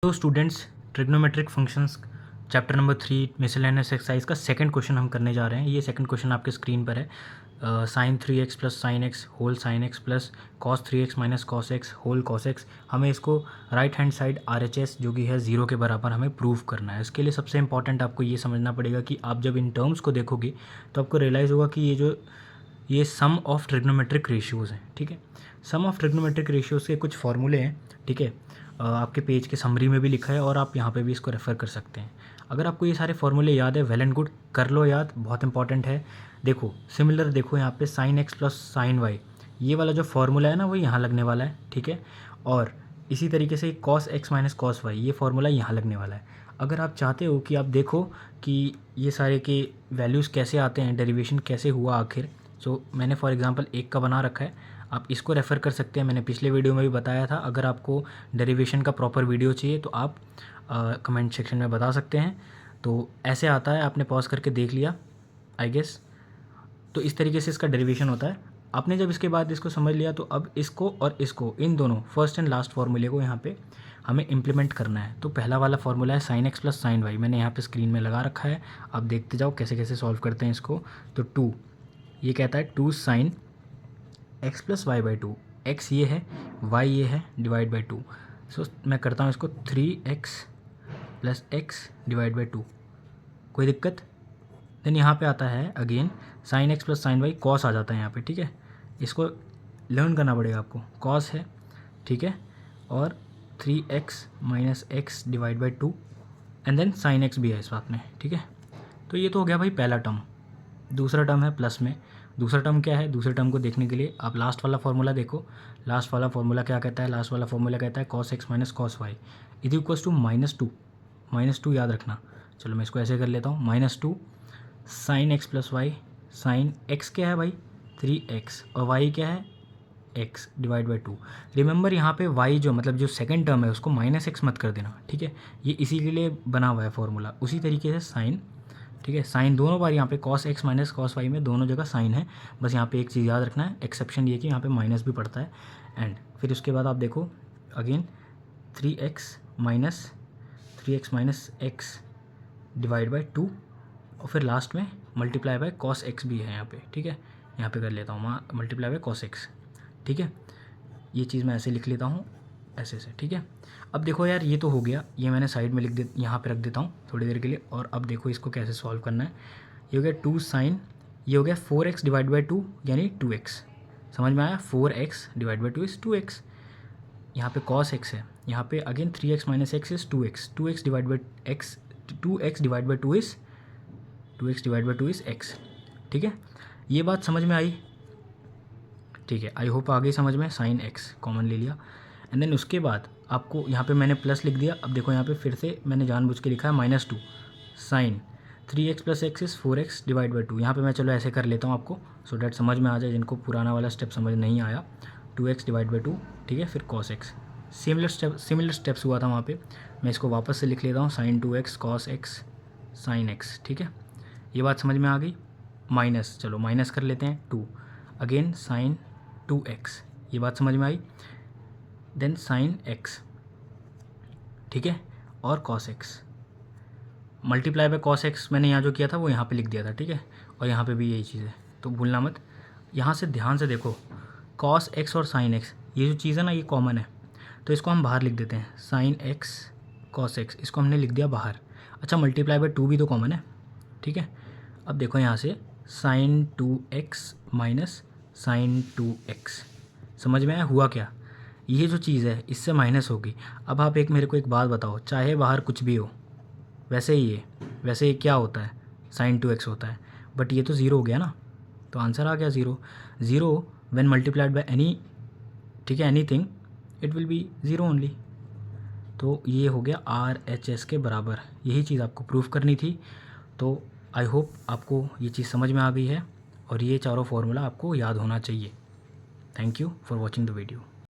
तो students, trigonometric functions chapter number 3 miscellaneous exercise का second question हम करने जा रहे हैं। ये सेकंड क्वेश्चन आपके स्क्रीन पर है। Sine 3x plus sine x whole sine x plus cos 3x minus cos x whole cos x. हमें इसको राइट हैंड साइड RHS जो कि है 0 के बराबर हमें प्रूव करना है। इसके लिए सबसे इंपॉर्टेंट आपको ये समझना पड़ेगा कि आप जब इन टर्म्स को देखोगे तो आपको रियलाइज़ होगा कि ये सम ऑफ ट्रिग्नोमेट्रिक रेशियोज़ हैं। ठीक है, सम ऑफ ट्रिग्नोमेट्रिक रेशियोज़ के कुछ फॉर्मूले हैं। ठीक है, आपके पेज के समरी में भी लिखा है और आप यहाँ पे भी इसको रेफ़र कर सकते हैं। अगर आपको ये सारे फॉर्मूले याद है, वेल एंड गुड, कर लो याद, बहुत इंपॉर्टेंट है। देखो सिमिलर, देखो यहाँ पे sine x plus sine y, ये वाला जो फॉर्मूला है ना वो यहाँ लगने वाला है। ठीक है, और इसी तरीके से cos x minus cos y, ये फॉर्मूला यहाँ लगने वाला है। अगर आप चाहते हो कि आप देखो कि ये सारे के वैल्यूज़ कैसे आते हैं, डेरिवेशन कैसे हुआ आखिर, सो मैंने फॉर एग्जांपल एक का बना रखा है, आप इसको रेफ़र कर सकते हैं। मैंने पिछले वीडियो में भी बताया था। अगर आपको डेरिवेशन का प्रॉपर वीडियो चाहिए तो आप कमेंट सेक्शन में बता सकते हैं। तो ऐसे आता है, आपने पॉज करके देख लिया आई गेस। तो इस तरीके से इसका डेरिवेशन होता है। आपने जब इसके बाद इसको समझ लिया तो अब इसको और इसको, इन दोनों फर्स्ट एंड लास्ट फार्मूले को यहाँ पे हमें इम्प्लीमेंट करना है। तो पहला वाला फार्मूला है sine x plus sine y, मैंने यहाँ पे स्क्रीन में लगा रखा है। आप देखते जाओ कैसे कैसे सॉल्व करते हैं इसको। तो 2, ये कहता है 2 sine x plus y by 2, x ये है, वाई ये है, डिवाइड बाई 2। सो मैं करता हूँ इसको 3x plus x divide by 2। कोई दिक्कत? देन यहाँ पे आता है again sine x plus sine y, cos आ जाता है यहाँ पे। ठीक है, इसको लर्न करना पड़ेगा आपको। कॉस है, ठीक है, और 3x minus x divide by 2 and then sine x भी है इस बात में। ठीक है, तो ये तो हो गया भाई पहला टर्म। दूसरा टर्म है प्लस में। दूसरा टर्म क्या है? दूसरे टर्म को देखने के लिए आप लास्ट वाला फार्मूला देखो। लास्ट वाला फार्मूला क्या कहता है? लास्ट वाला फार्मूला कहता है cos x minus cos y is equals to -2। -2 याद रखना। चलो मैं इसको ऐसे कर लेता हूँ, -2 sine x plus y. Sine x क्या है भाई? 3x, और वाई क्या है? x divide by 2। रिमेंबर यहाँ पे y जो मतलब जो सेकंड टर्म है उसको -x मत कर देना। ठीक है, ये इसी के लिए बना हुआ है फॉर्मूला। उसी तरीके से साइन, ठीक है, साइन दोनों बार यहाँ पे cos x minus cos y में दोनों जगह साइन है। बस यहाँ पे एक चीज़ याद रखना है, एक्सेप्शन ये कि यहाँ पे माइनस भी पड़ता है। एंड फिर उसके बाद आप देखो again 3x minus x divide by 2, और फिर लास्ट में मल्टीप्लाई बाय कॉस एक्स भी है यहाँ पे। ठीक है, यहाँ पे कर लेता हूँ मल्टीप्लाई बाय कॉस एक्स। ठीक है, ये चीज़ मैं ऐसे लिख लेता हूँ, ऐसे से। ठीक है, अब देखो यार ये तो हो गया, ये मैंने साइड में यहाँ पे रख देता हूँ थोड़ी देर के लिए। और अब देखो इसको कैसे सॉल्व करना है। ये हो गया 2 साइन, ये हो गया 4x डिवाइड बाई 2 यानी 2x। समझ में आया? 4x divide by 2 is 2x। यहाँ पे cos x है, यहाँ पे again 3x minus x is 2x। 2x divide by x, 2x divide by 2 is 2x divide by 2 is x। ठीक है, ये बात समझ में आई? ठीक है, आई होप आ गई समझ में। साइन एक्स कॉमन ले लिया एंड देन उसके बाद आपको यहाँ पे मैंने प्लस लिख दिया। अब देखो यहाँ पे फिर से मैंने जानबूझ के लिखा है -2 sine 3x plus x is 4x divide by 2। यहाँ पे मैं चलो ऐसे कर लेता हूँ आपको, सो डैट समझ में आ जाए जिनको पुराना वाला स्टेप समझ नहीं आया। 2x डिवाइड बाई 2, ठीक है, फिर cos x। सिमिलर स्टेप्स हुआ था वहाँ पे। मैं इसको वापस से लिख लेता हूँ, sine 2x cos x sine x। ठीक है, ये बात समझ में आ गई। माइनस, चलो माइनस कर लेते हैं 2, अगेन साइन 2x, ये बात समझ में आई। देन साइन x, ठीक है, और cos x multiply by cos x मैंने यहाँ जो किया था वो यहाँ पे लिख दिया था। ठीक है, और यहाँ पे भी यही चीज़ है, तो भूलना मत। यहाँ से ध्यान से देखो, cos x और sin x ये जो चीज़ है ना ये कॉमन है, तो इसको हम बाहर लिख देते हैं। sin x cos x इसको हमने लिख दिया बाहर। अच्छा, मल्टीप्लाई बाय 2 भी तो कॉमन है। ठीक है, अब देखो यहाँ से sin 2x minus sin 2x, समझ में आया हुआ क्या? ये जो चीज़ है इससे माइनस होगी। अब आप मेरे को एक बात बताओ, चाहे बाहर कुछ भी हो, वैसे ये क्या होता है? sin 2x होता है, बट ये तो ज़ीरो हो गया ना, तो आंसर आ गया zero. Zero when multiplied by any, ठीक है, anything, it will be zero only. तो ये हो गया RHS के बराबर। यही चीज़ आपको प्रूफ करनी थी। तो आई होप आपको ये चीज़ समझ में आ गई है और ये चारों फॉर्मूला आपको याद होना चाहिए। Thank you for watching the video.